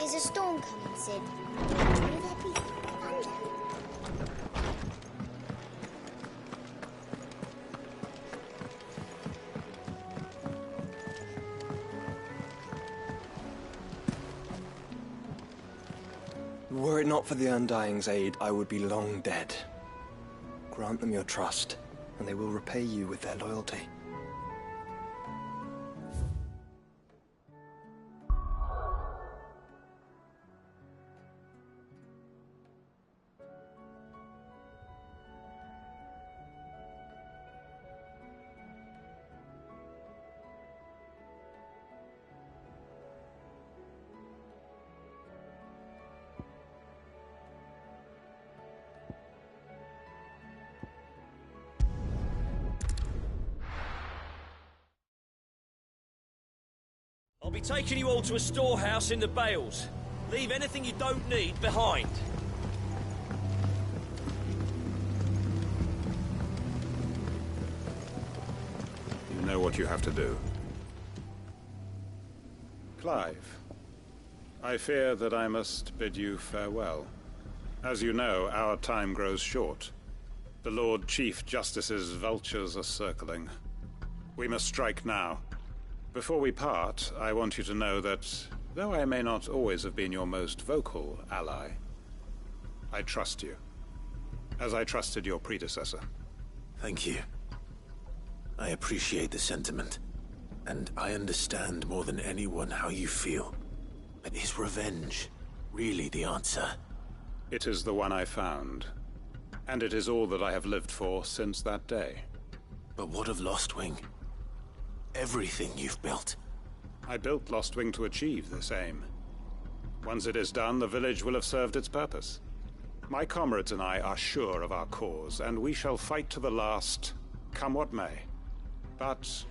Is a storm coming, Sid? Will there be thunder? Were it not for the Undying's aid, I would be long dead. Grant them your trust, and they will repay you with their loyalty. I'll be taking you all to a storehouse in the Bales. Leave anything you don't need behind. You know what you have to do. Clive, I fear that I must bid you farewell. As you know, our time grows short. The Lord Chief Justice's vultures are circling. We must strike now. Before we part, I want you to know that, though I may not always have been your most vocal ally, I trust you, as I trusted your predecessor. Thank you. I appreciate the sentiment, and I understand more than anyone how you feel. But is revenge really the answer? It is the one I found, and it is all that I have lived for since that day. But what of Lostwing? Everything you've built. I built Lostwing to achieve this aim. Once it is done, the village will have served its purpose. My comrades and I are sure of our cause, and we shall fight to the last, come what may. But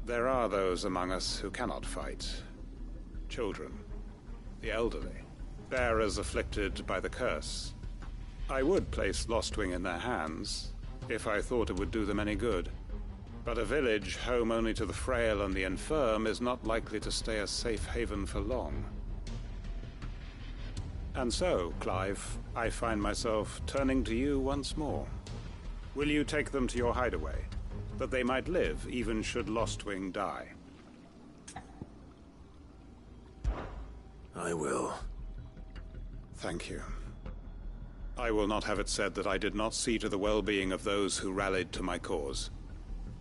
there are those among us who cannot fight. Children, the elderly, bearers afflicted by the curse. I would place Lostwing in their hands, if I thought it would do them any good. But a village home only to the frail and the infirm is not likely to stay a safe haven for long. And so, Clive, I find myself turning to you once more. Will you take them to your hideaway, that they might live even should Lostwing die? I will. Thank you. I will not have it said that I did not see to the well-being of those who rallied to my cause.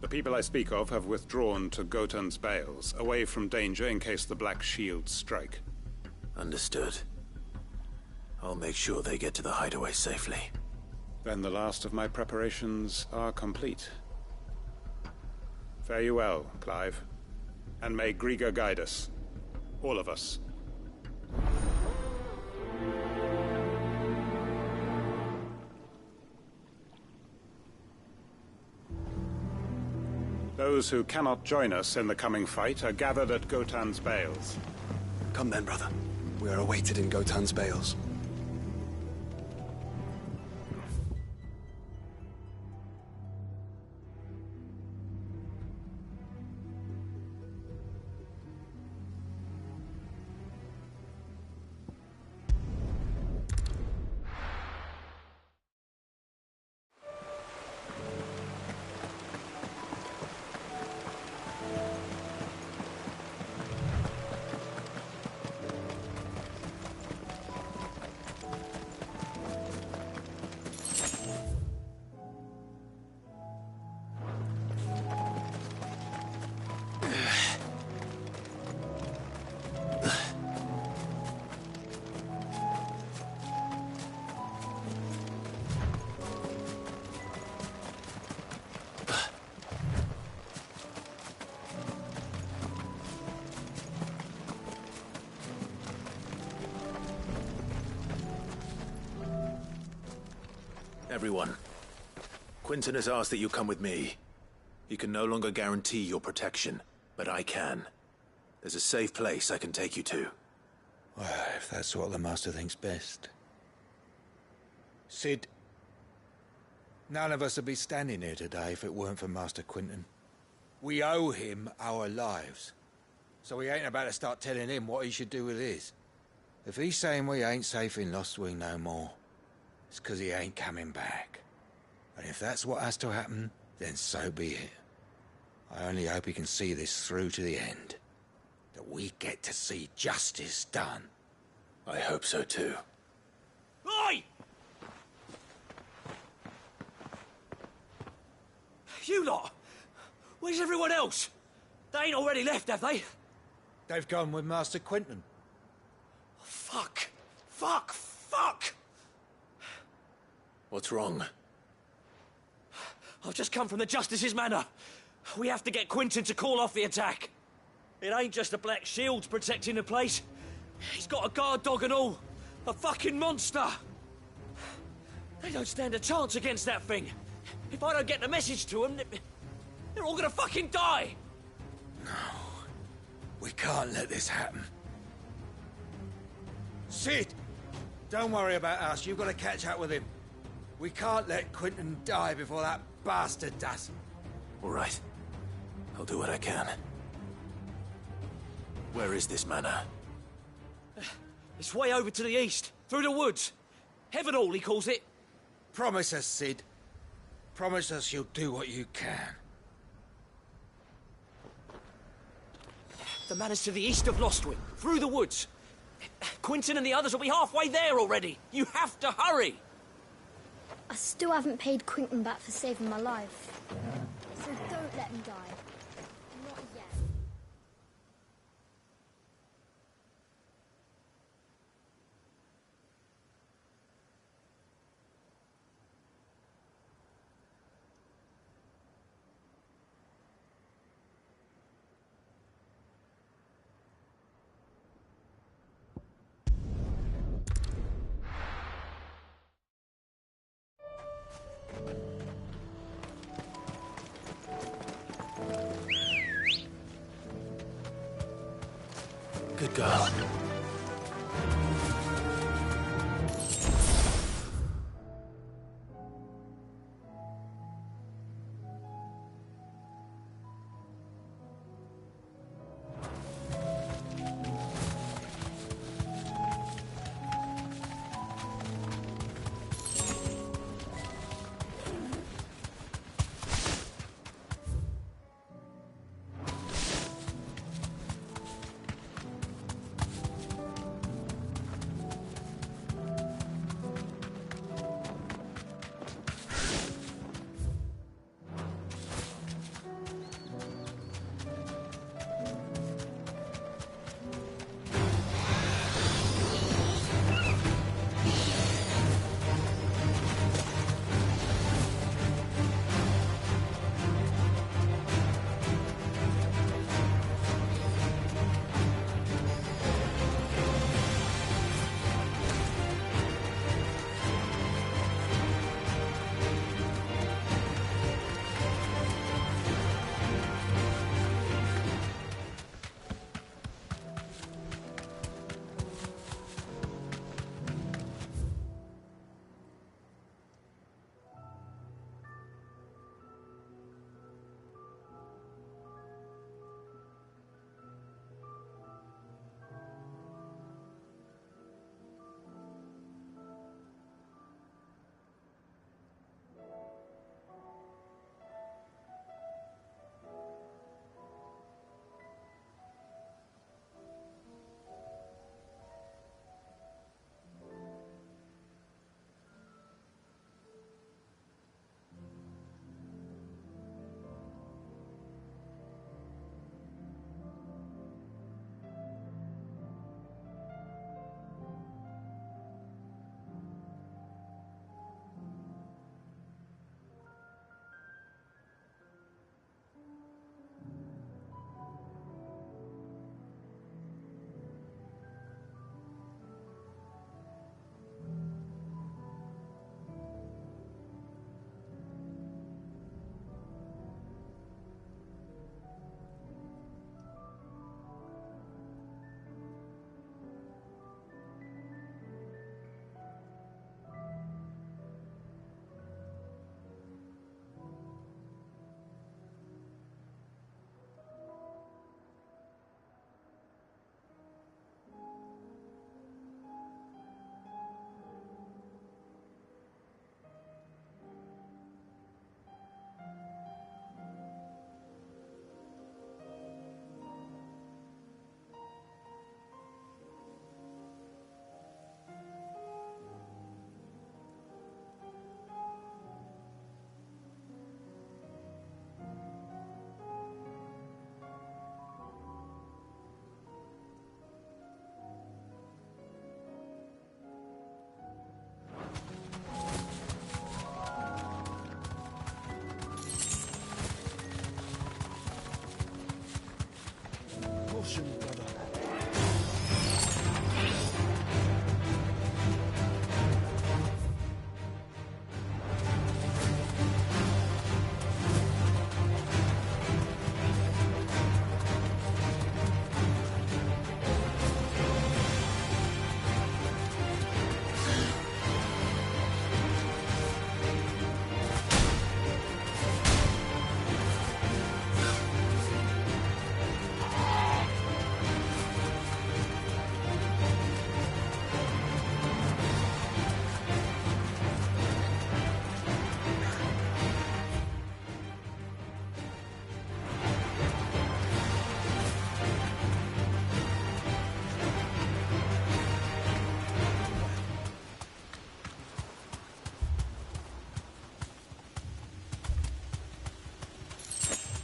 The people I speak of have withdrawn to Gotan's Bales, away from danger in case the Black Shields strike. Understood. I'll make sure they get to the hideaway safely. Then the last of my preparations are complete. Fare you well, Clive. And may Griga guide us. All of us. Those who cannot join us in the coming fight are gathered at Gotan's Bales. Come then, brother. We are awaited in Gotan's Bales. Everyone, Quinton has asked that you come with me. He can no longer guarantee your protection, but I can. There's a safe place I can take you to. Well, if that's what the Master thinks best. Sid, none of us would be standing here today if it weren't for Master Quinton. We owe him our lives, so we ain't about to start telling him what he should do with his. If he's saying we ain't safe in Lostwing no more, it's 'cause he ain't coming back. And if that's what has to happen, then so be it. I only hope he can see this through to the end. That we get to see justice done. I hope so too. Oi! You lot! Where's everyone else? They ain't already left, have they? They've gone with Master Quinton. Fuck! Fuck! Fuck! What's wrong? I've just come from the Justice's manor. We have to get Quinton to call off the attack. It ain't just the Black Shields protecting the place. He's got a guard dog and all. A fucking monster. They don't stand a chance against that thing. If I don't get the message to them, they're all gonna fucking die. No. We can't let this happen. Sid! Don't worry about us. You've got to catch up with him. We can't let Quinton die before that bastard does. All right. I'll do what I can. Where is this manor? It's way over to the east, through the woods. Heaven Hall, he calls it. Promise us, Sid. Promise us you'll do what you can. The manor's to the east of Lostwing, through the woods. Quinton and the others will be halfway there already. You have to hurry. I still haven't paid Quinton back for saving my life. So don't let him die. Not yet. Good girl. mission, brother.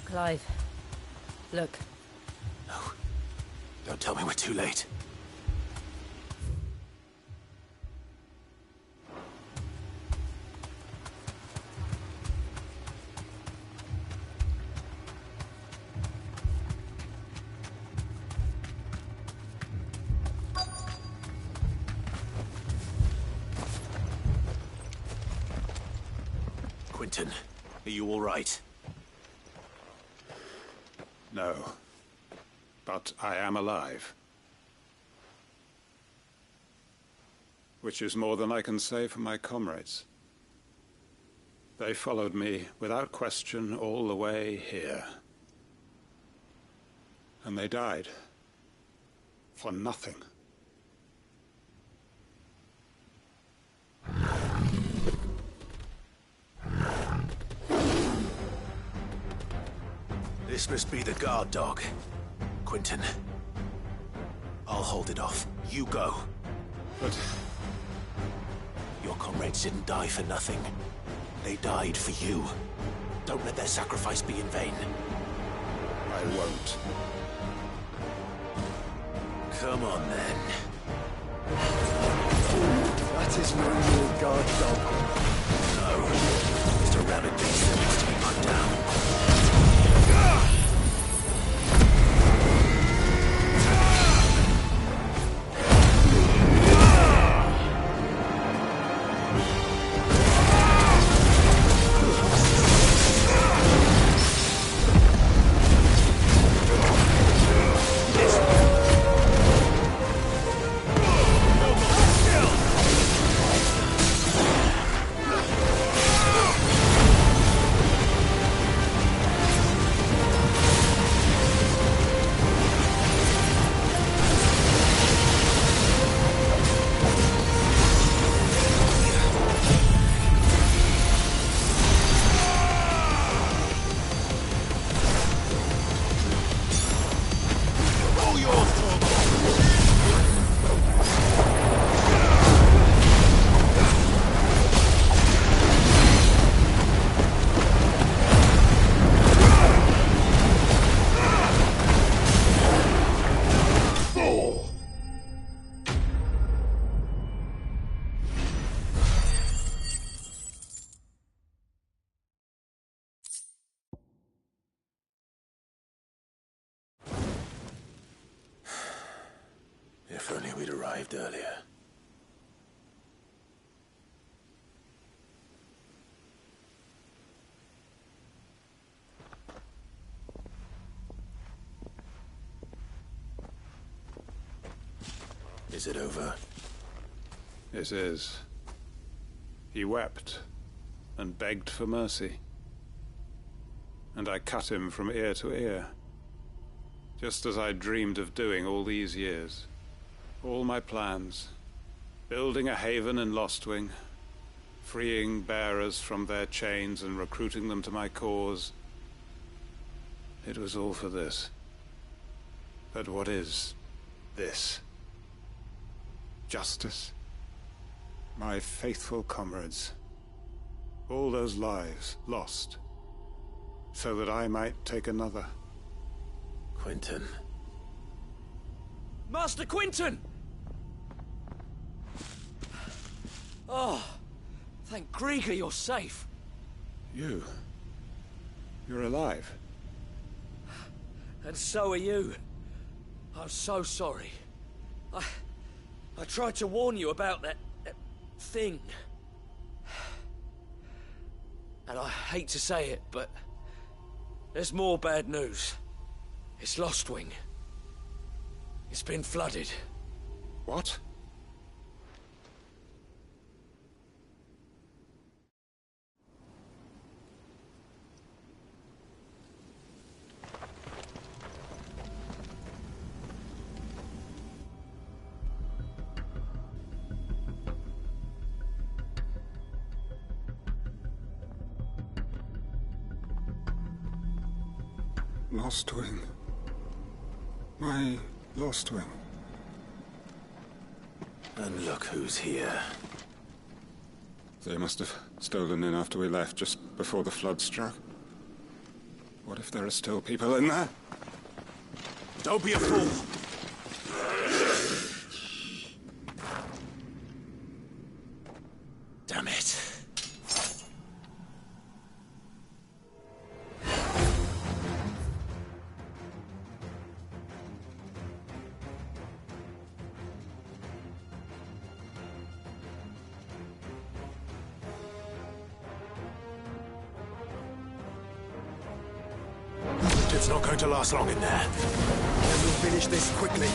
Clive, look. No. Don't tell me we're too late. Quentin, are you all right? No. But I am alive. Which is more than I can say for my comrades. They followed me without question all the way here. And they died. For nothing. This must be the guard dog. Quentin. I'll hold it off. You go. But your comrades didn't die for nothing. They died for you. Don't let their sacrifice be in vain. I won't. Come on, then. That is no more guard dog. No. It's a rabid beast that needs to be put down. If only we'd arrived earlier. Is it over? It is. He wept and begged for mercy. And I cut him from ear to ear. Just as I dreamed of doing all these years. All my plans. Building a haven in Lostwing. Freeing bearers from their chains and recruiting them to my cause. It was all for this. But what is this? Justice? My faithful comrades. All those lives lost. So that I might take another. Quentin. Master Quinton! Oh, thank Grieger you're safe. You're alive. And so are you. I'm so sorry. I tried to warn you about that thing. And I hate to say it, but there's more bad news. It's Lostwing. It's been flooded. What? Lostwing. My Lostwing. And look who's here. They must have stolen in after we left, just before the flood struck. What if there are still people in there? Don't be a fool! Damn it. It's not going to last long in there. Then we'll finish this quickly.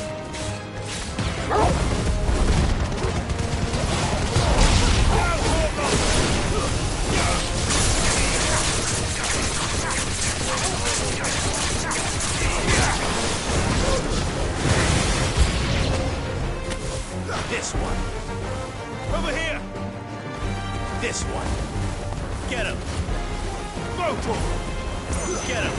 This one. Over here! This one. Get him! Both of them! Get him!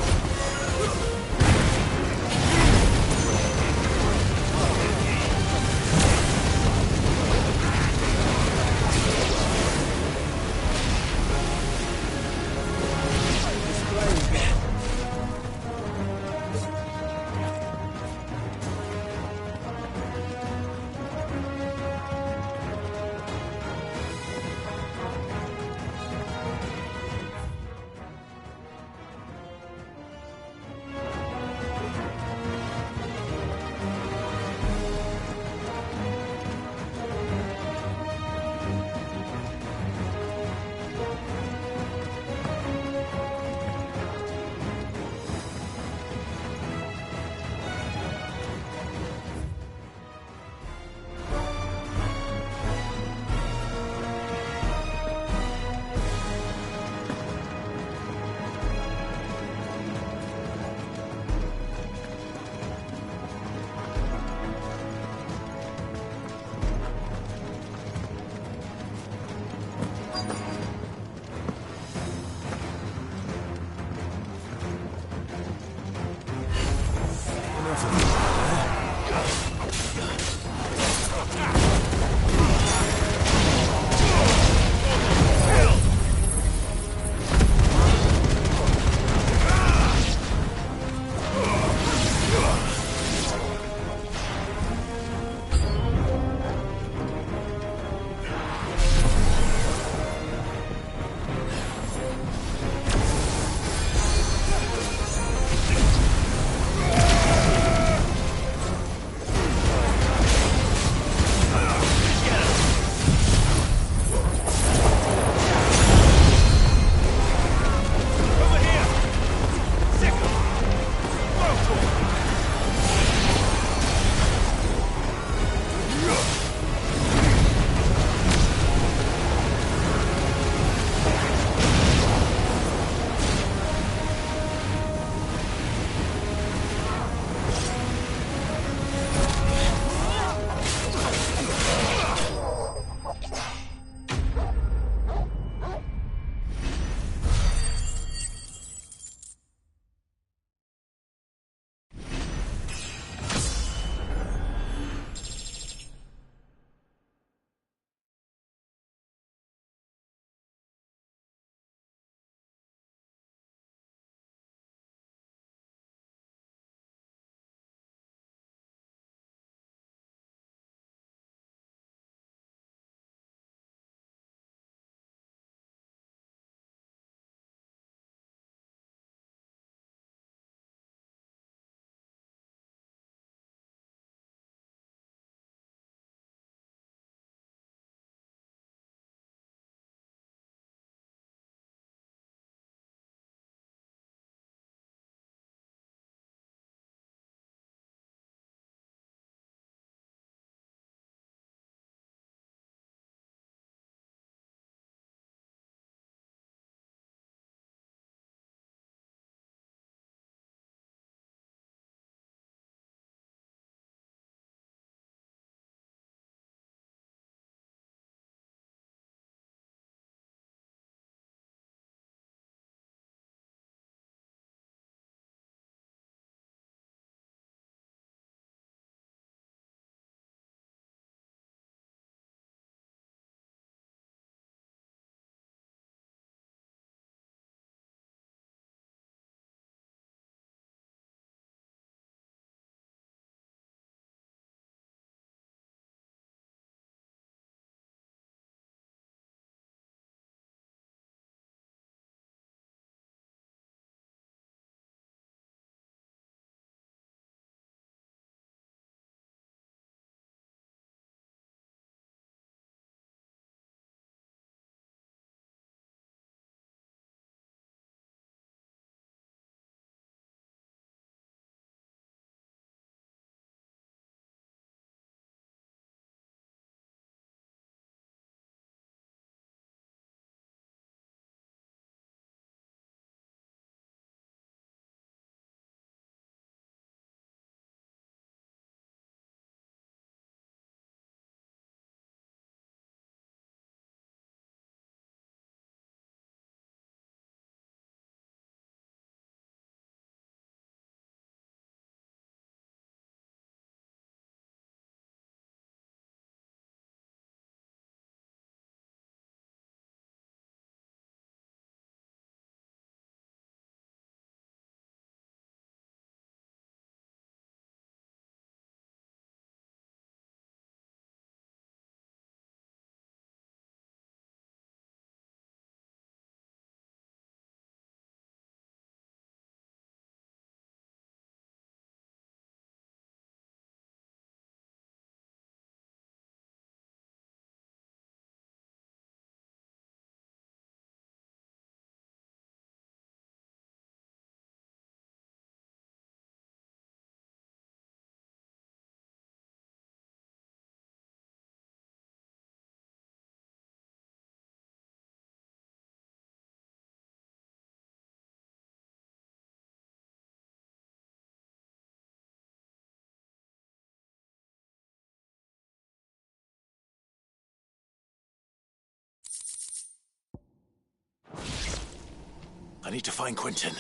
I need to find Quentin.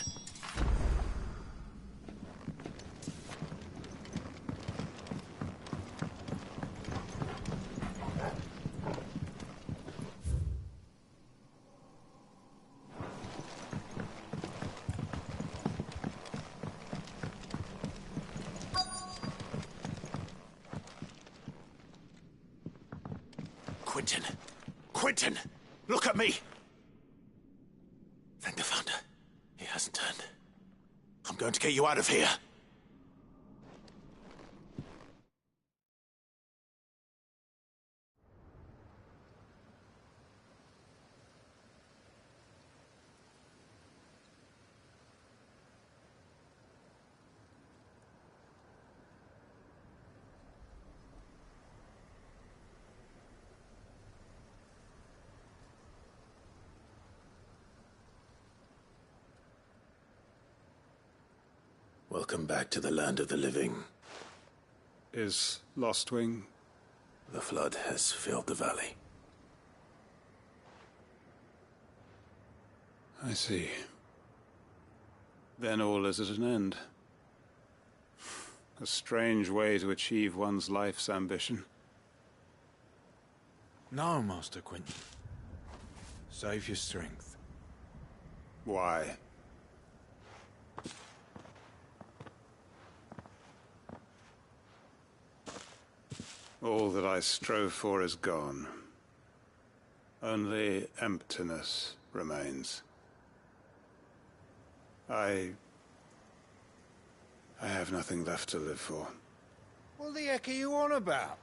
Quentin! Quentin! Look at me! Thank the Founder. He hasn't turned. I'm going to get you out of here. Welcome back to the land of the living. Is Lostwing? The flood has filled the valley. I see. Then all is at an end. A strange way to achieve one's life's ambition. No, Master Quentin. Save your strength. Why? All that I strove for is gone. Only emptiness remains. I have nothing left to live for. What the heck are you on about?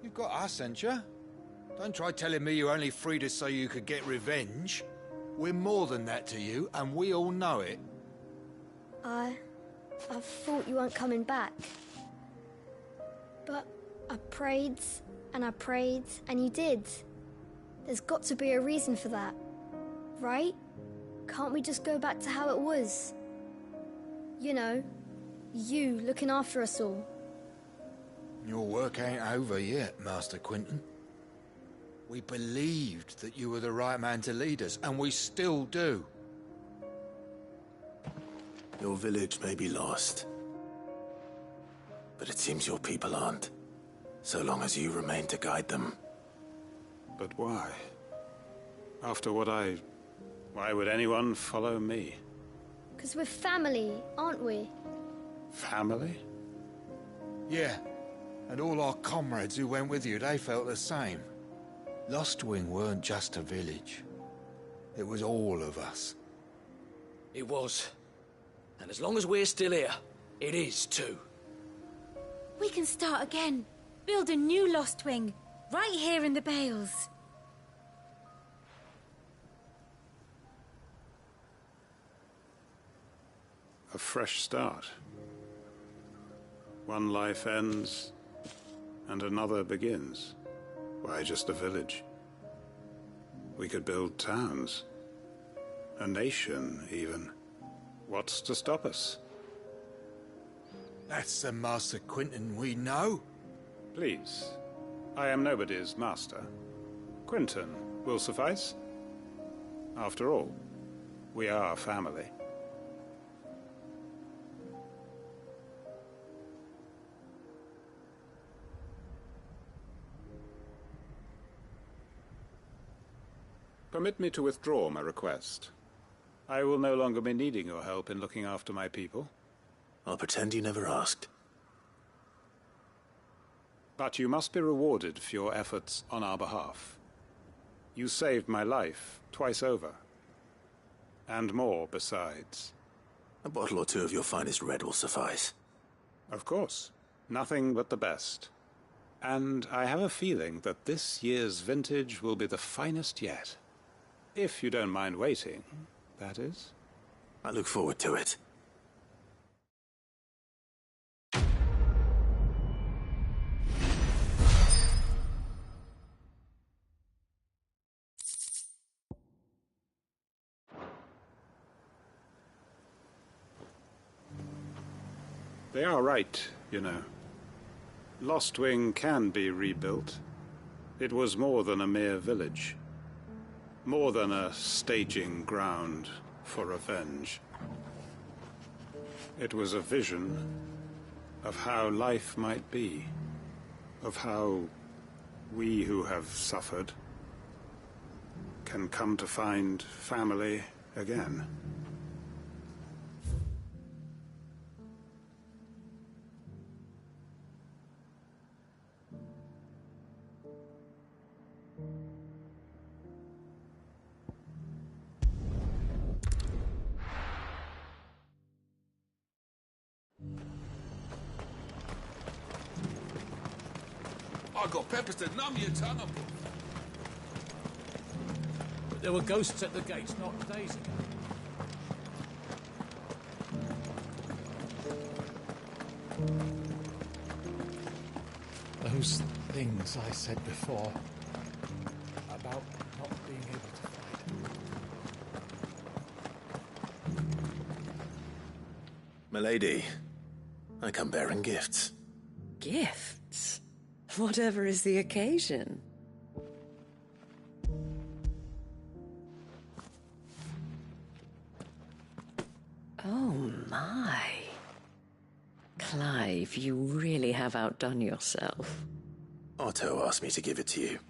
You've got us, ain't you? Don't try telling me you only freed us so you could get revenge. We're more than that to you, and we all know it. I thought you weren't coming back. But I prayed, and you did. There's got to be a reason for that, right? Can't we just go back to how it was? You know, you looking after us all. Your work ain't over yet, Master Quentin. We believed that you were the right man to lead us, and we still do. Your village may be lost, but it seems your people aren't. So long as you remain to guide them. But why? After what why would anyone follow me? 'Cause we're family, aren't we? Family? Yeah, and all our comrades who went with you, they felt the same. Lostwing weren't just a village. It was all of us. It was. And as long as we're still here, it is too. We can start again. Build a new Lostwing, right here in the Bales. A fresh start. One life ends, and another begins. Why just a village? We could build towns. A nation, even. What's to stop us? That's the Master Quentin we know. Please. I am nobody's master. Quentin will suffice. After all, we are family. Permit me to withdraw my request. I will no longer be needing your help in looking after my people. I'll pretend you never asked. But you must be rewarded for your efforts on our behalf. You saved my life twice over. And more besides. A bottle or two of your finest red will suffice. Of course. Nothing but the best. And I have a feeling that this year's vintage will be the finest yet. If you don't mind waiting, that is. I look forward to it. They are right, you know. Lostwing can be rebuilt. It was more than a mere village. More than a staging ground for revenge. It was a vision of how life might be, of how we who have suffered can come to find family again. I got peppers to numb your tongue up. But there were ghosts at the gates not days ago. Those things I said before about not being able to fight. Milady, I come bearing gifts. Gifts? Whatever is the occasion. Oh my. Clive, you really have outdone yourself. Otto asked me to give it to you.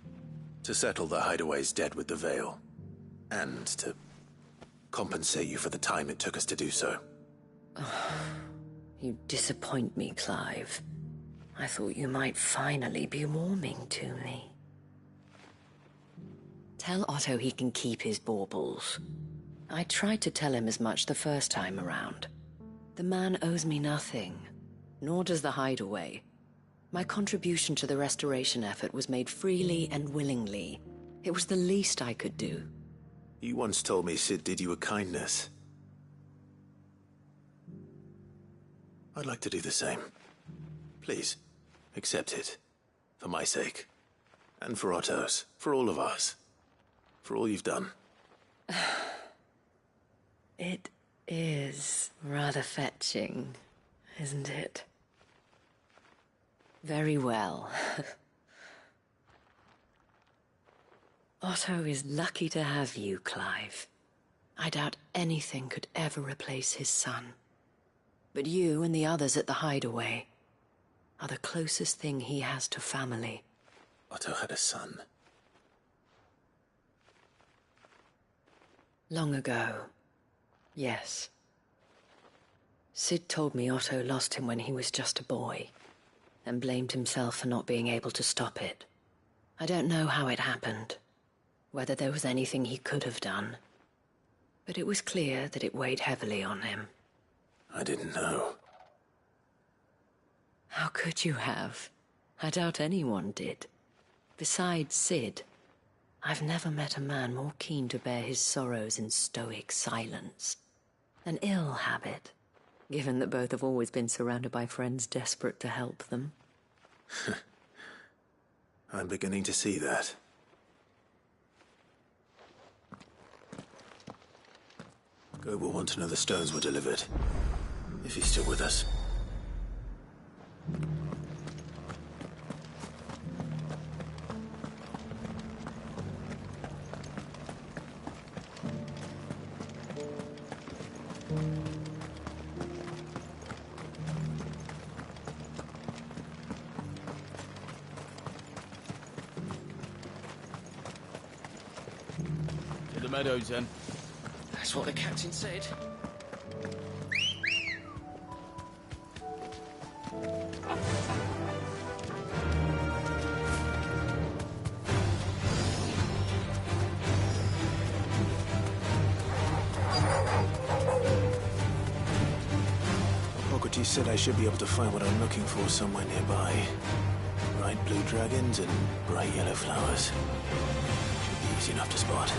To settle the Hideaway's debt with the Veil. And to compensate you for the time it took us to do so. You disappoint me, Clive. I thought you might finally be warming to me. Tell Otto he can keep his baubles. I tried to tell him as much the first time around. The man owes me nothing, nor does the Hideaway. My contribution to the restoration effort was made freely and willingly. It was the least I could do. You once told me Sid did you a kindness. I'd like to do the same. Please, accept it. For my sake. And for Otto's. For all of us. For all you've done. It is rather fetching, isn't it? Very well. Otto is lucky to have you, Clive. I doubt anything could ever replace his son. But you and the others at the Hideaway are the closest thing he has to family. Otto had a son. Long ago, yes. Sid told me Otto lost him when he was just a boy, and blamed himself for not being able to stop it. I don't know how it happened, whether there was anything he could have done, but it was clear that it weighed heavily on him. I didn't know. How could you have? I doubt anyone did. Besides Sid, I've never met a man more keen to bear his sorrows in stoic silence. An ill habit, given that both have always been surrounded by friends desperate to help them. I'm beginning to see that. Go will want to know the stones were delivered. If he's still with us. To the meadows, then. That's what the captain said. Hippocrates said I should be able to find what I'm looking for somewhere nearby. Bright blue dragons and bright yellow flowers. Should be easy enough to spot.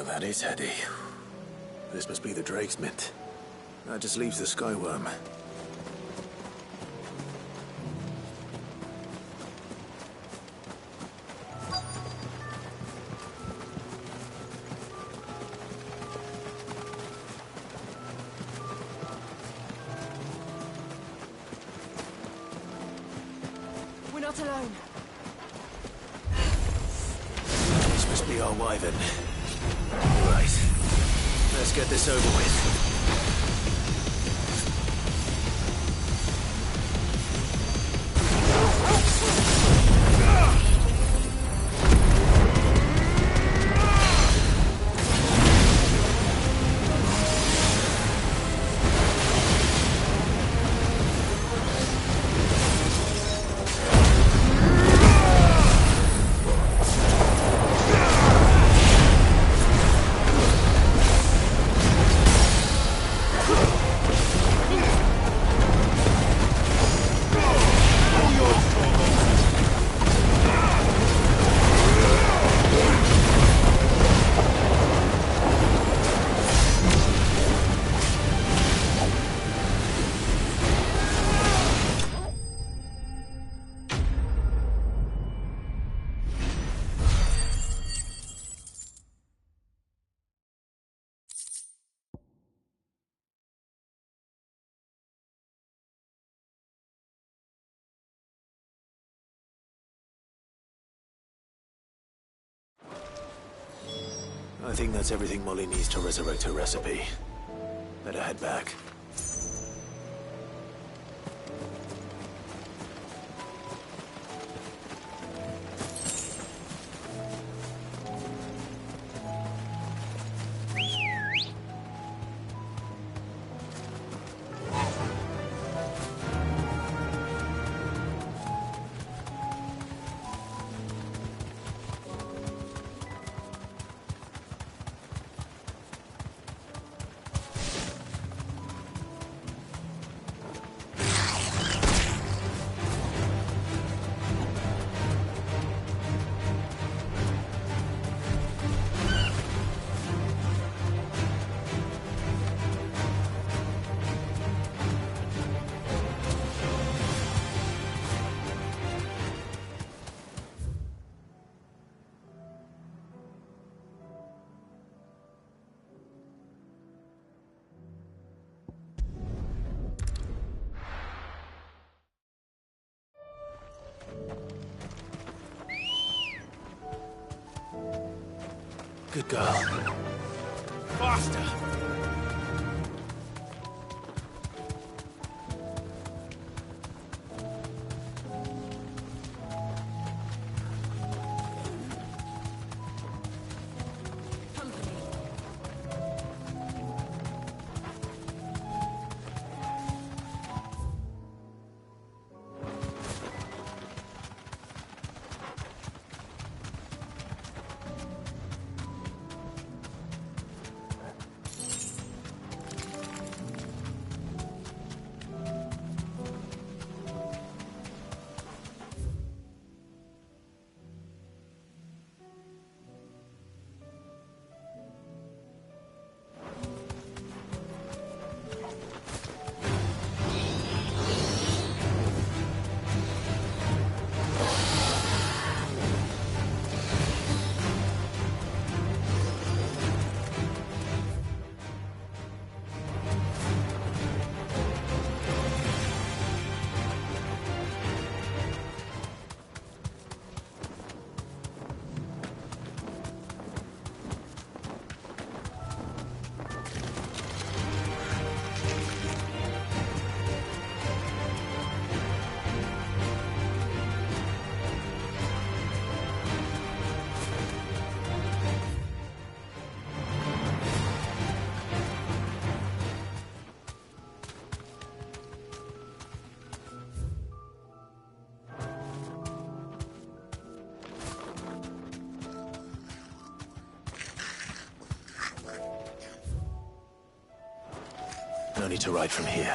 that is heady. This must be the Drake's Mint. That just leaves the Skyworm. We're not alone. This must be our wyvern. Right. Let's get this over with. I think that's everything Molly needs to resurrect her recipe. Better head back. Good girl. Faster! No need to ride from here.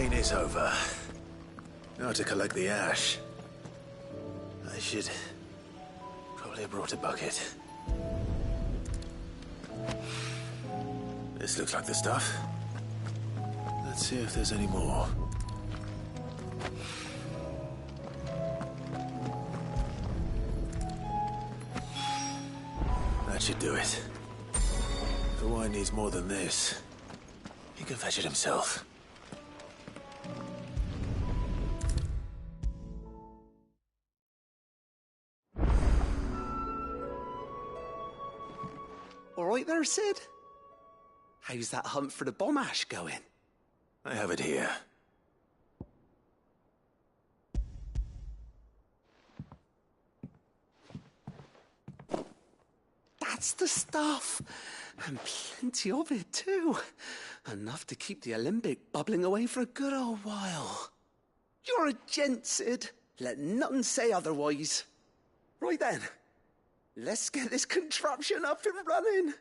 rain is over. Now to collect the ash. I should probably have brought a bucket. This looks like the stuff. Let's see if there's any more. That should do it. If the wine needs more than this, he can fetch it himself. All right there, Sid? How's that hunt for the bomb ash going? I have it here. That's the stuff. And plenty of it, too. Enough to keep the alembic bubbling away for a good old while. You're a gent, Sid. Let nothing say otherwise. Right then. Let's get this contraption up and running.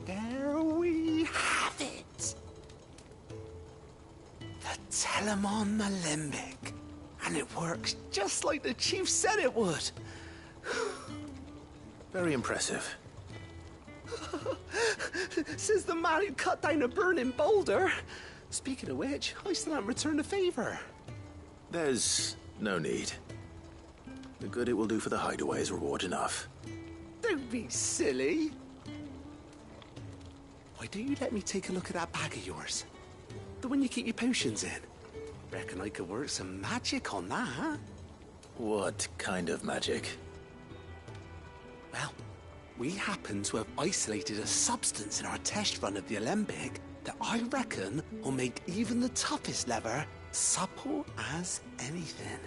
There we have it. The Telemon Alembic. And it works just like the chief said it would. Very impressive. Says the man who cut down a burning boulder. Speaking of which, I still haven't returned the favor. There's no need. The good it will do for the hideaway is reward enough. Don't be silly. Why don't you let me take a look at that bag of yours? The one you keep your potions in. Reckon I could work some magic on that, huh? What kind of magic? Well, we happen to have isolated a substance in our test run of the Alembic that I reckon will make even the toughest leather supple as anything.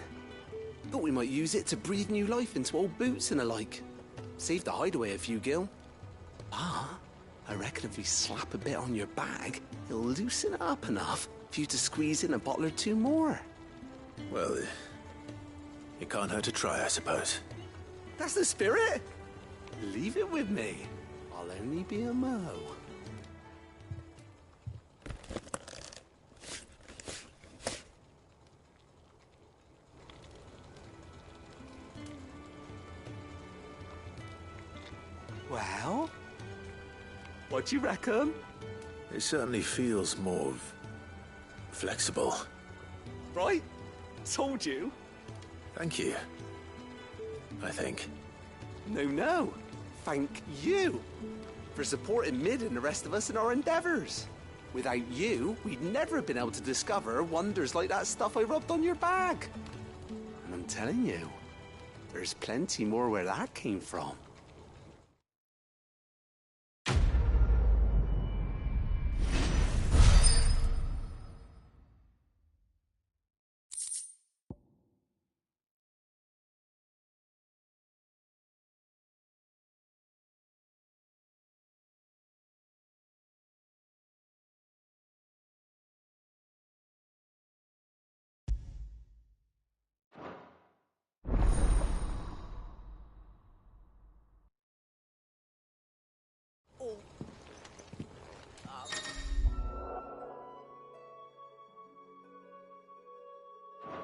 Thought we might use it to breathe new life into old boots and the like. Save the hideaway a few gil. But I reckon if we slap a bit on your bag, it'll loosen it up enough for you to squeeze in a bottle or two more. Well, it can't hurt to try, I suppose. That's the spirit. Leave it with me. I'll only be a mo. Well, what do you reckon? It certainly feels more flexible. Right? Told you. Thank you. I think. No. Thank you for supporting Mid and the rest of us in our endeavors. Without you, we'd never have been able to discover wonders like that stuff I rubbed on your bag. And I'm telling you, there's plenty more where that came from.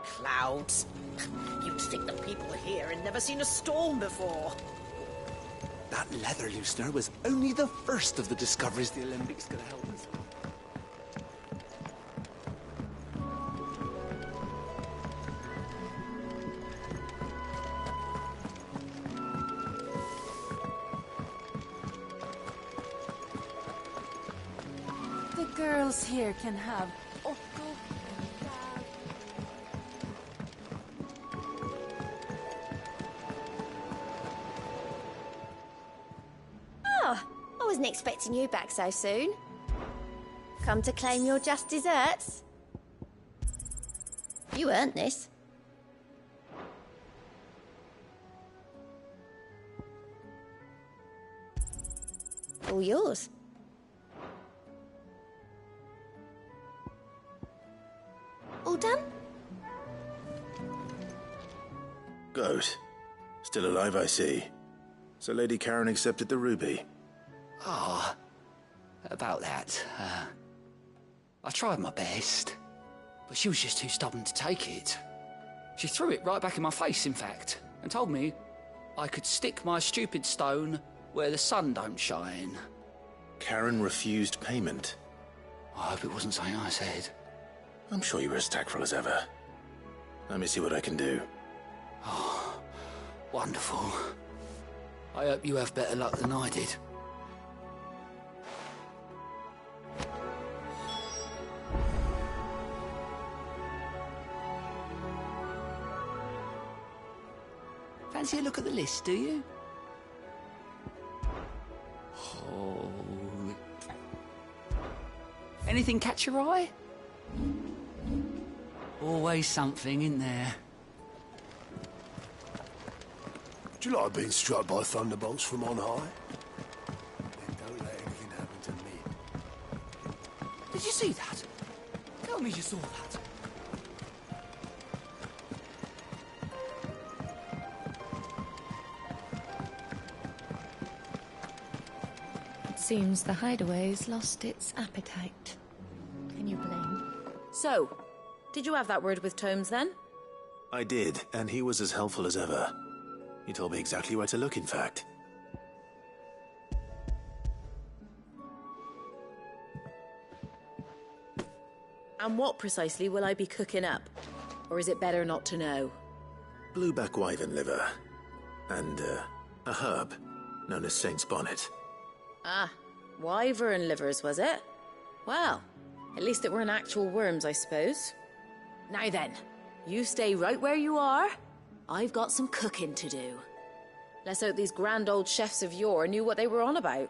Clouds. You'd think the people here had never seen a storm before. That leather loosener was only the first of the discoveries the Alembics gonna help us with. The girls here can have Otto and Dad. Oh, I wasn't expecting you back so soon. Come to claim your just desserts? You earned this. All yours. all done? Good. Still alive, I see. So Lady Karen accepted the ruby. Ah, about that. I tried my best, but she was just too stubborn to take it. She threw it right back in my face, in fact, and told me I could stick my stupid stone where the sun don't shine. Karen refused payment. I hope it wasn't something I said. I'm sure you were as tactful as ever. Let me see what I can do. Oh, wonderful. I hope you have better luck than I did. Fancy a look at the list, do you? Oh. Anything catch your eye? Always something in there. Do you like being struck by thunderbolts from on high? Then don't let anything happen to me. Did you see that? Tell me you saw that. Seems the hideaway's lost its appetite. Can you blame? So, did you have that word with Tomes then? I did, and he was as helpful as ever. He told me exactly where to look, in fact. And what precisely will I be cooking up? Or is it better not to know? Blueback wyvern liver. And, a herb known as Saint's Bonnet. Ah, wyvern livers, was it? Well, at least it weren't actual worms, I suppose. Now then, you stay right where you are. I've got some cooking to do. Let's hope these grand old chefs of yore knew what they were on about.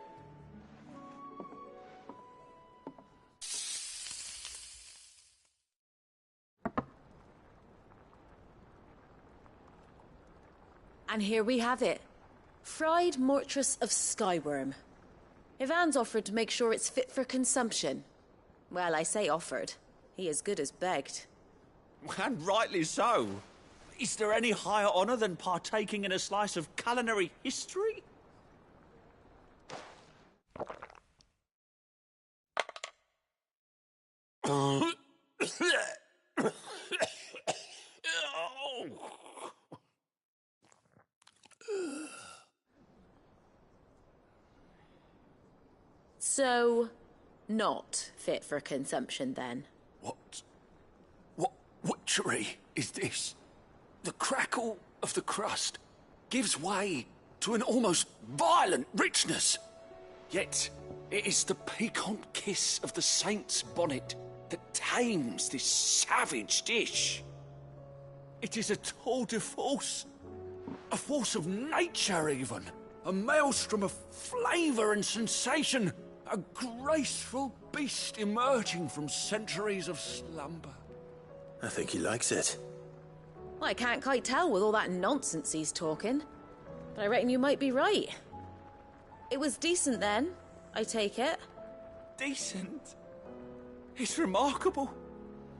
And here we have it. Fried mortress of skyworm. Ivan's offered to make sure it's fit for consumption. Well, I say offered. He as good as begged. And rightly so. Is there any higher honour than partaking in a slice of culinary history? So, not fit for consumption then? What witchery is this? The crackle of the crust gives way to an almost violent richness. Yet, it is the piquant kiss of the saint's bonnet that tames this savage dish. It is a tour de force, a force of nature even, a maelstrom of flavour and sensation, a graceful beast emerging from centuries of slumber. I think he likes it. Well, I can't quite tell with all that nonsense he's talking. But I reckon you might be right. It was decent then, I take it. Decent? It's remarkable.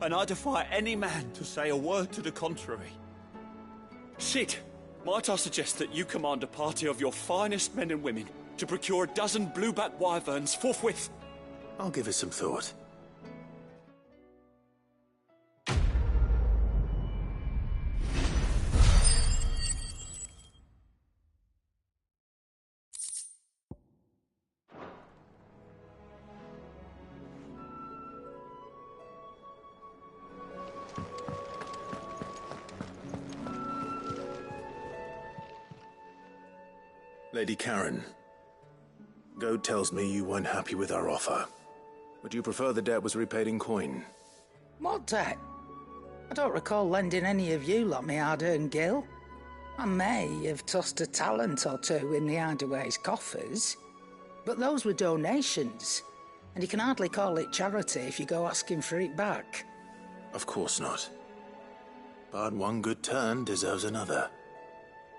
And I defy any man to say a word to the contrary. Sid, might I suggest that you command a party of your finest men and women to procure a dozen blueback wyverns forthwith? I'll give it some thought. Lady Karen, Goad tells me you weren't happy with our offer. Would you prefer the debt was repaid in coin? What debt? I don't recall lending any of you lot me hard-earned gil. I may have tossed a talent or two in the Hardaway's coffers, but those were donations, and you can hardly call it charity if you go asking for it back. Of course not. But one good turn deserves another.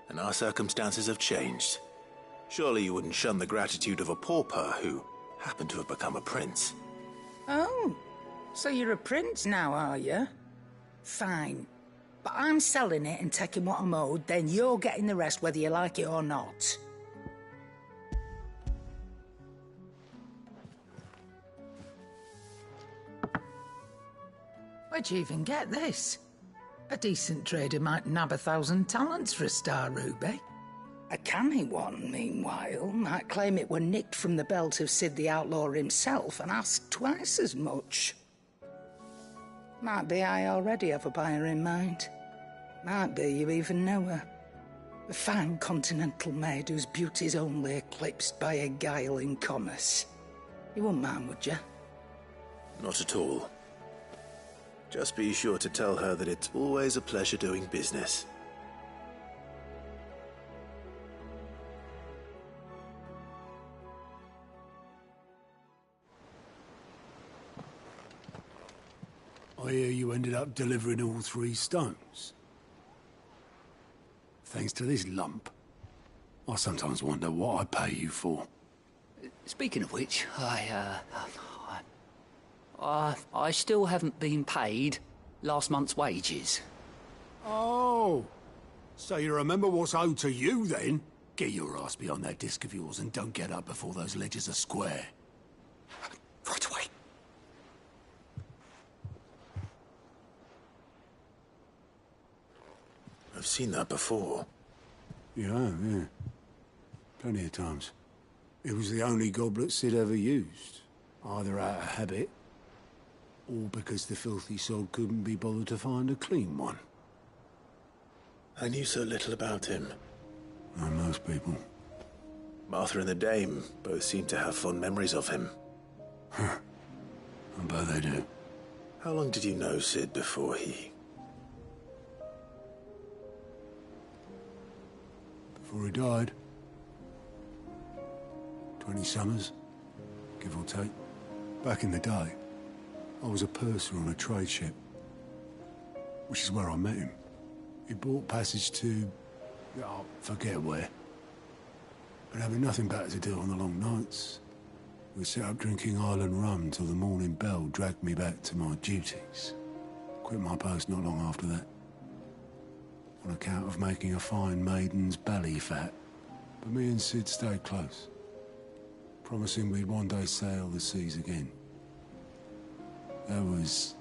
And our circumstances have changed. Surely you wouldn't shun the gratitude of a pauper who happened to have become a prince. Oh, so you're a prince now, are you? Fine. But I'm selling it and taking what I'm owed, then you're getting the rest whether you like it or not. Where'd you even get this? A decent trader might nab 1,000 talents for a star ruby. A canny one, meanwhile, might claim it were nicked from the belt of Sid the Outlaw himself and ask twice as much. Might be I already have a buyer in mind. Might be you even know her. A fine continental maid whose beauty's only eclipsed by a guile in commerce. You wouldn't mind, would you? Not at all. Just be sure to tell her that it's always a pleasure doing business. I hear you ended up delivering all 3 stones. Thanks to this lump. I sometimes wonder what I pay you for. Speaking of which, I still haven't been paid last month's wages. Oh, so you remember what's owed to you then? Get your ass behind that disc of yours and don't get up before those ledgers are square. Right away. I've seen that before. You have, yeah. Plenty of times. It was the only goblet Sid ever used. Either out of habit, or because the filthy sod couldn't be bothered to find a clean one. I knew so little about him. Like most people. Martha and the Dame both seem to have fond memories of him. Huh. I bet they do. How long did you know Sid before he... Before he died? 20 summers, give or take. Back in the day, I was a purser on a trade ship, which is where I met him. He bought passage to... I forget where. But having nothing better to do on the long nights, we set up drinking island rum till the morning bell dragged me back to my duties. Quit my post not long after that, on account of making a fine maiden's belly fat. But me and Sid stayed close, promising we'd one day sail the seas again. That was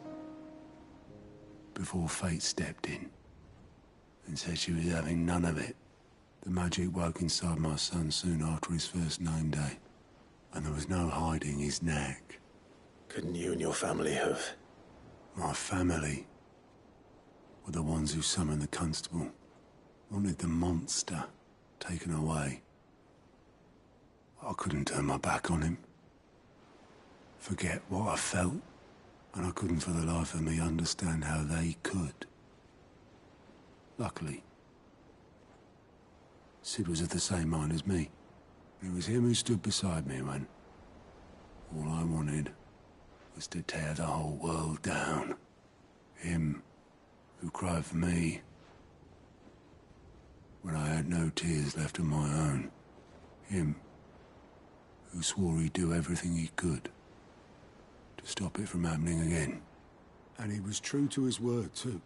before fate stepped in and said she was having none of it. The magic woke inside my son soon after his first name day, and there was no hiding his knack. Couldn't you and your family have... My family were the ones who summoned the constable, wanted the monster taken away. I couldn't turn my back on him, forget what I felt, and I couldn't for the life of me understand how they could. Luckily, Sid was of the same mind as me. It was him who stood beside me when all I wanted was to tear the whole world down. Him who cried for me when I had no tears left of my own. Him who swore he'd do everything he could to stop it from happening again. And he was true to his word, too.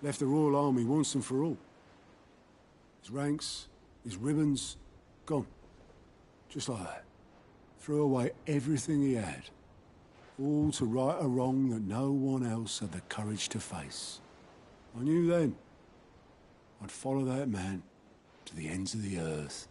Left the Royal Army once and for all. His ranks, his ribbons, gone. Just like that. Threw away everything he had. All to right a wrong that no one else had the courage to face. I knew then I'd follow that man to the ends of the earth.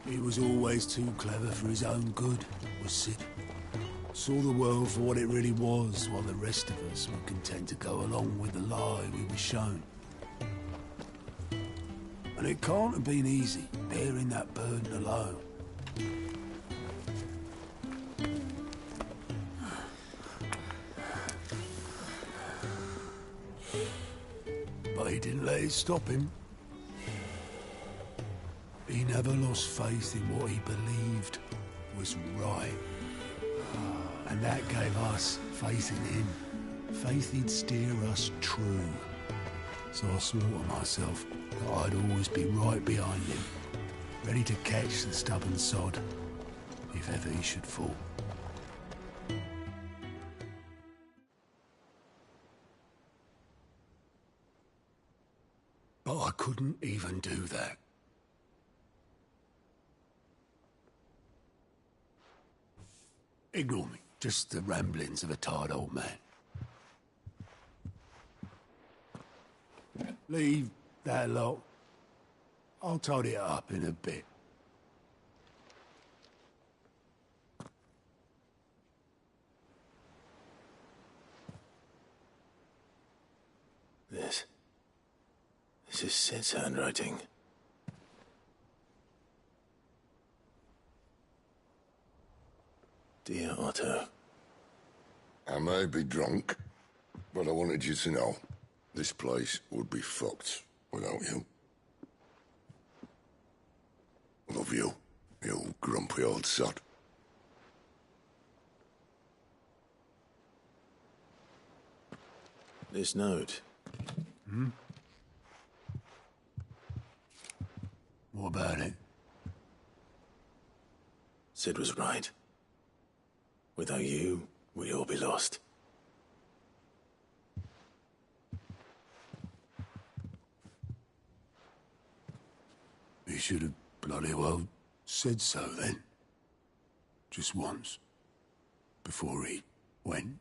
He was always too clever for his own good, was Sid. Saw the world for what it really was, while the rest of us were content to go along with the lie we were shown. And it can't have been easy, bearing that burden alone. But he didn't let it stop him. He never lost faith in what he believed was right. And that gave us faith in him. Faith he'd steer us true. So I swore to myself that I'd always be right behind him, ready to catch the stubborn sod, if ever he should fall. But I couldn't even do that. Ignore me. Just the ramblings of a tired old man. Leave that lot. I'll tidy it up in a bit. This is Sid's handwriting. Dear Otto. I may be drunk, but I wanted you to know this place would be fucked without you. Love you, you grumpy old sod. This note. Hmm? What about it? Sid was right. Without you, we'd all be lost. He should have bloody well said so then. Just once. Before he went.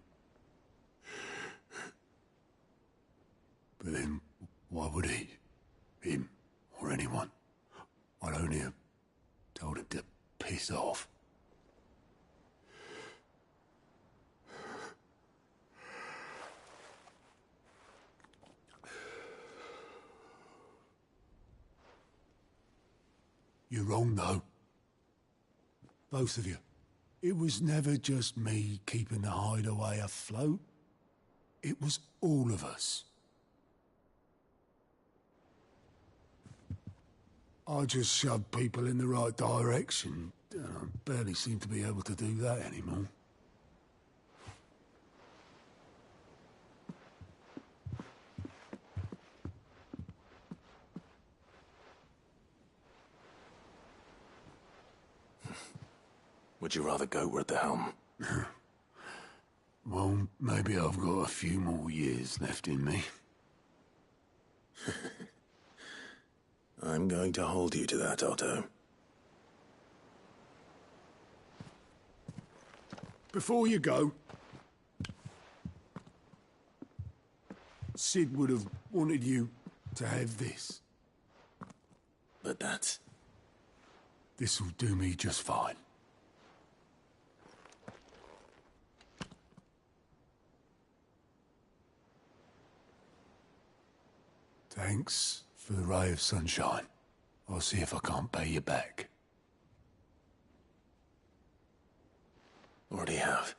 But then, why would he? Him, or anyone? I'd only have told him to piss off. You're wrong, though. Both of you. It was never just me keeping the hideaway afloat. It was all of us. I just shoved people in the right direction. I barely seem to be able to do that anymore. Would you rather go at the helm? Well, maybe I've got a few more years left in me. I'm going to hold you to that, Otto. Before you go, Sid would have wanted you to have this. But that's... This'll do me just fine. Thanks for the ray of sunshine. I'll see if I can't pay you back. Already have.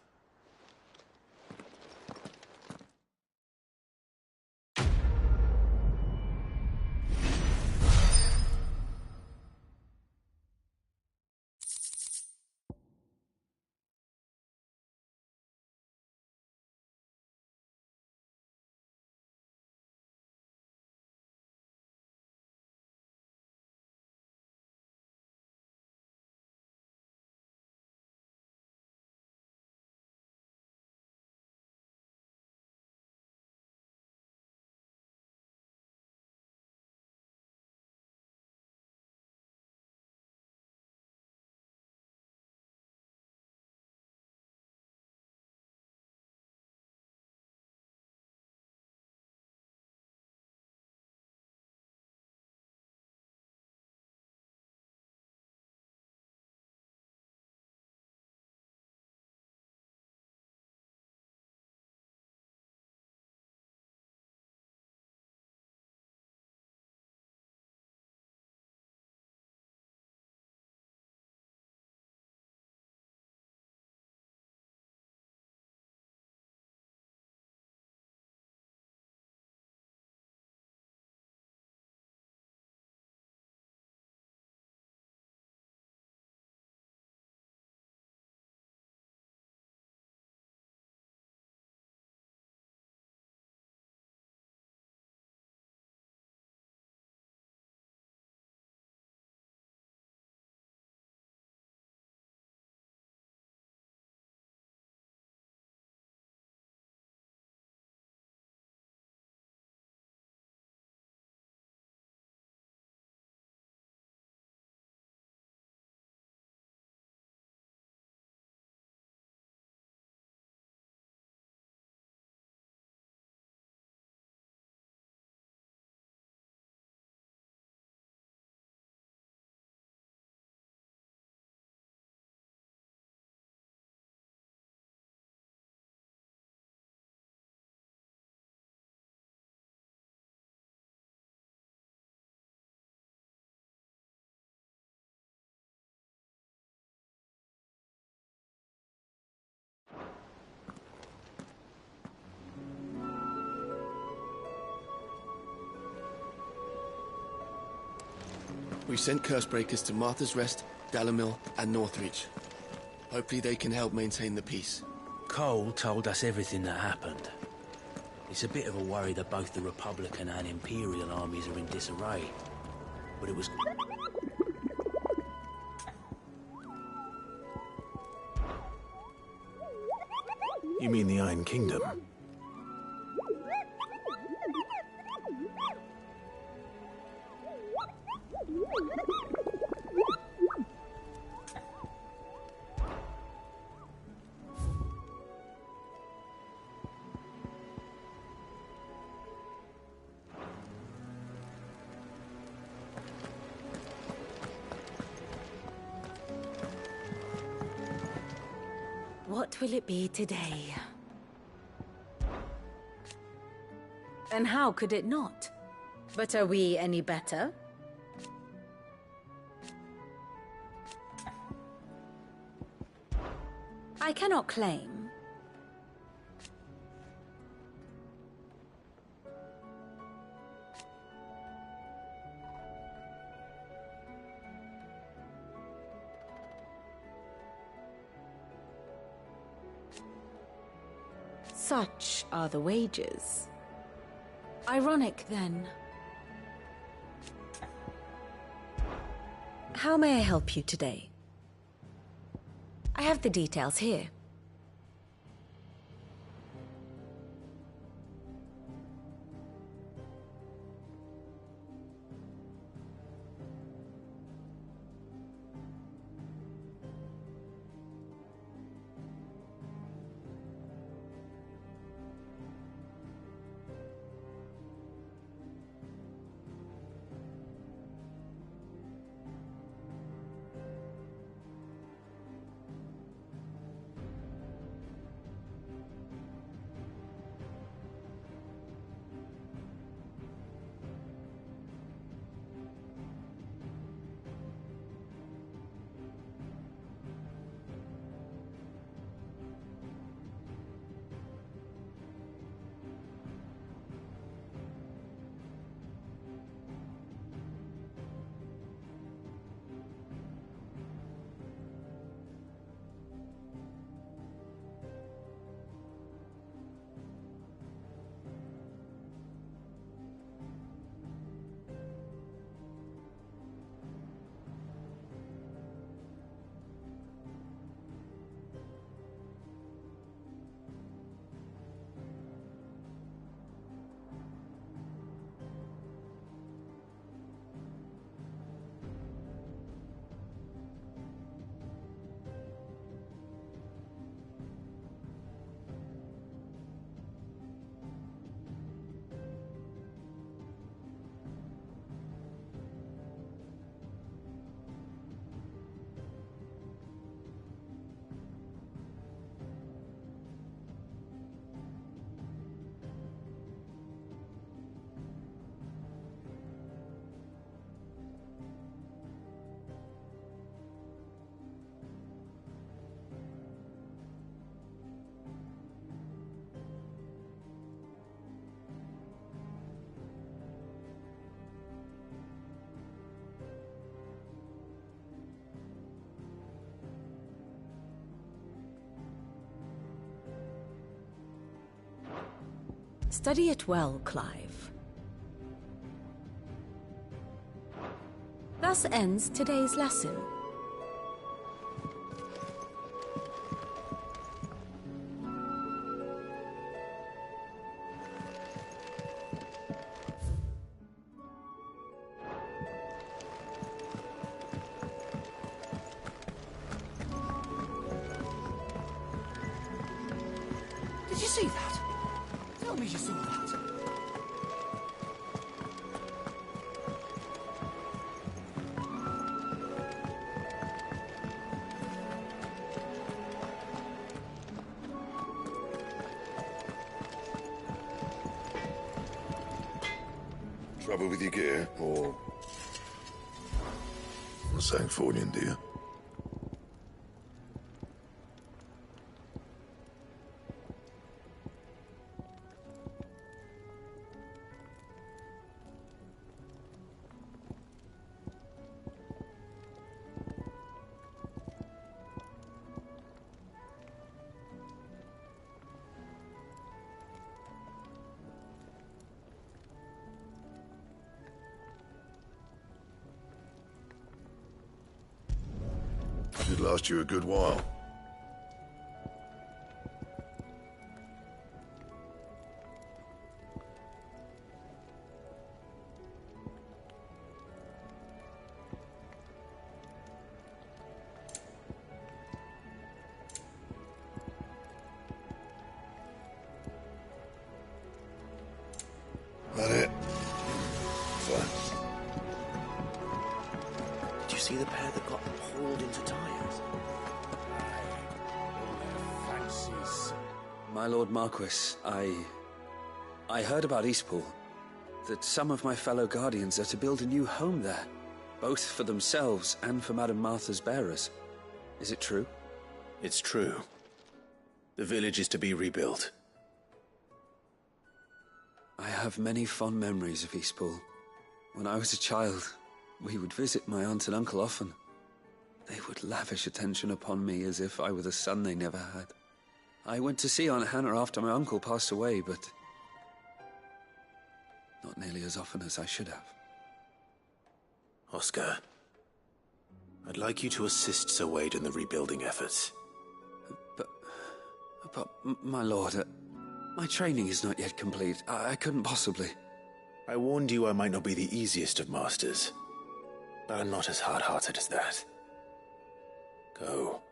We've sent Cursebreakers to Martha's Rest, Dalamil, and Northreach. Hopefully they can help maintain the peace. Cole told us everything that happened. It's a bit of a worry that both the Republican and Imperial armies are in disarray. But it was... You mean the Iron Kingdom? What will it be today? And how could it not? But are we any better? I cannot claim. Such are the wages. Ironic, then. How may I help you today? I have the details here. Study it well, Clive. Thus ends today's lesson. Did you see that? Tell me you saw that. Trouble with your gear, or something falling, do you? Should last you a good while. That it? Fine. Did you see the pair that got hauled into tires? Fancies. My Lord Marquis, I heard about Eastpool. That some of my fellow Guardians are to build a new home there, both for themselves and for Madame Martha's bearers. Is it true? It's true. The village is to be rebuilt. I have many fond memories of Eastpool. When I was a child, we would visit my aunt and uncle often. They would lavish attention upon me as if I were the son they never had. I went to see Aunt Hannah after my uncle passed away, but not nearly as often as I should have. Oscar, I'd like you to assist Sir Wade in the rebuilding efforts. But my lord, my training is not yet complete. I couldn't possibly. I warned you I might not be the easiest of masters, but I'm not as hard-hearted as that. Go.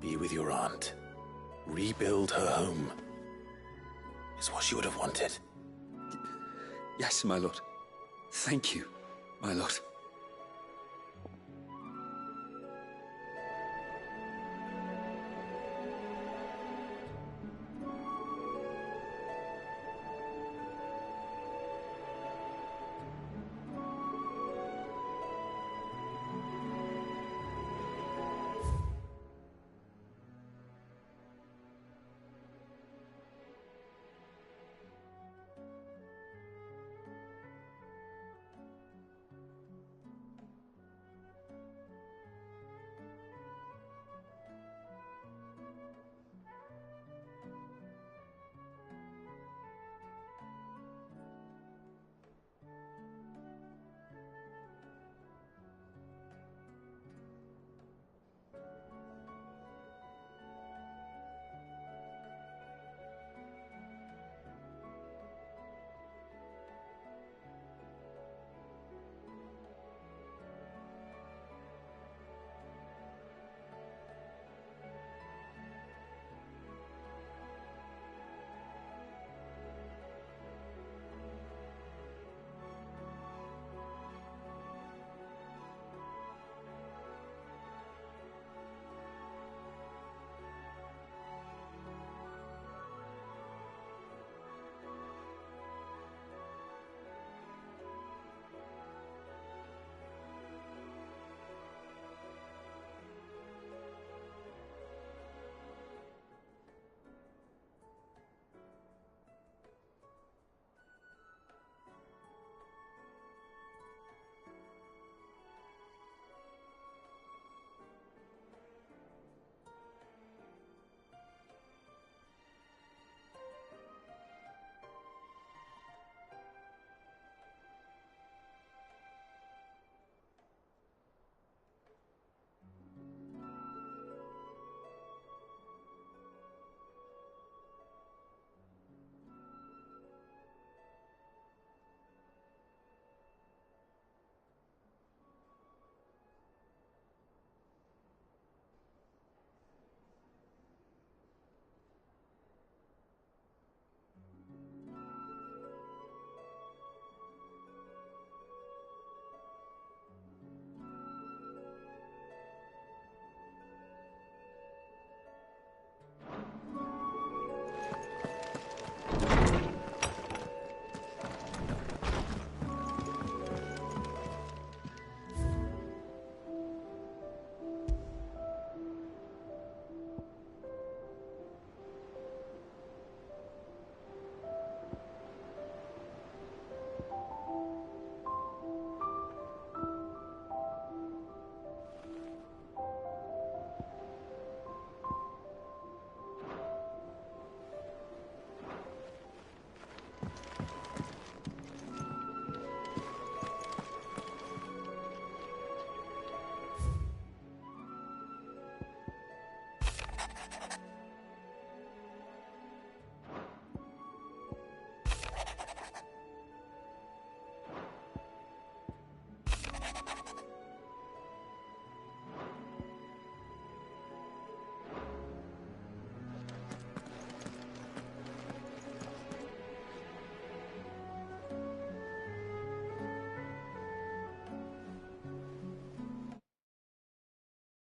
Be with your aunt. Rebuild her home. Is what she would have wanted. Yes, my lord. Thank you, my lord.